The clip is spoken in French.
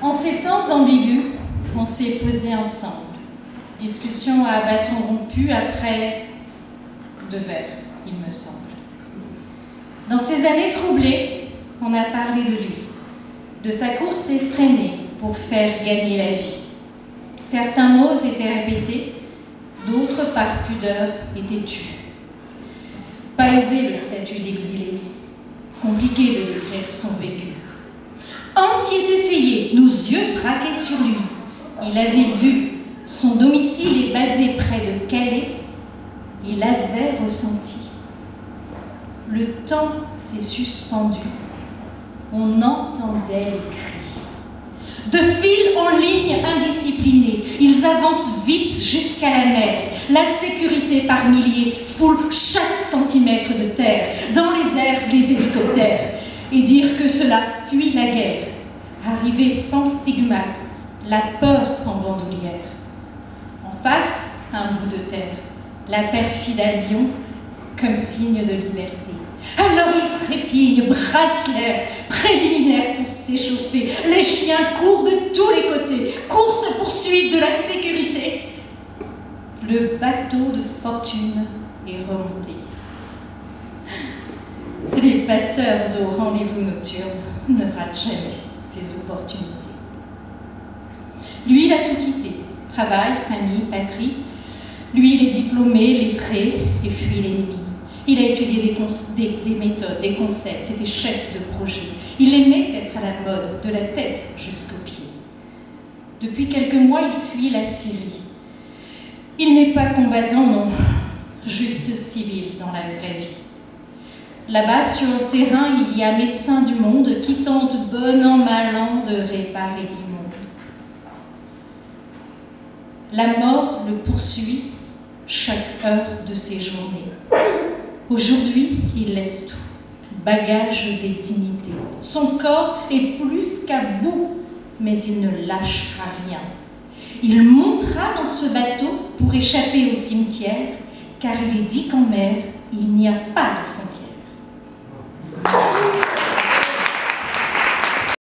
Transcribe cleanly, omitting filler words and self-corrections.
En ces temps ambigus, on s'est posé ensemble. Discussion à bâton rompu après 2 verres, il me semble. Dans ces années troublées, on a parlé de lui, de sa course effrénée pour faire gagner la vie. Certains mots étaient répétés, d'autres par pudeur étaient tus. Pas aisé le statut d'exilé, compliqué de décrire son vécu. On s'y est essayé, nos yeux braqués sur lui. Il avait vu, son domicile est basé près de Calais. Il avait ressenti. Le temps s'est suspendu. On entendait les cris. De fil en ligne indisciplinée, ils avancent vite jusqu'à la mer. La sécurité par milliers foule chaque centimètre de terre. Dans les airs, les hélicoptères. Et dire que cela fuit la guerre. Arriver sans stigmate, la peur en bandoulière. En face, un bout de terre. La perfide Albion comme signe de liberté. Alors il trépigne, brasse l'air, préliminaire pour s'échauffer. Les chiens courent de tous les côtés, course-poursuite de la sécurité. Le bateau de fortune est remonté. Les passeurs au rendez-vous nocturne ne ratent jamais ces opportunités. Lui, il a tout quitté. Travail, famille, patrie. Lui, il est diplômé, lettré et fuit l'ennemi. Il a étudié des méthodes, des concepts, était chef de projet. Il aimait être à la mode, de la tête jusqu'aux pieds. Depuis quelques mois, il fuit la Syrie. Il n'est pas combattant, non, juste civil dans la vraie vie. Là-bas, sur le terrain, il y a médecins du monde qui tentent bon an, mal an de réparer l'immonde. La mort le poursuit chaque heure de ses journées. Aujourd'hui, il laisse tout, bagages et dignité. Son corps est plus qu'à bout, mais il ne lâchera rien. Il montera dans ce bateau pour échapper au cimetière, car il est dit qu'en mer, il n'y a pas de frontières.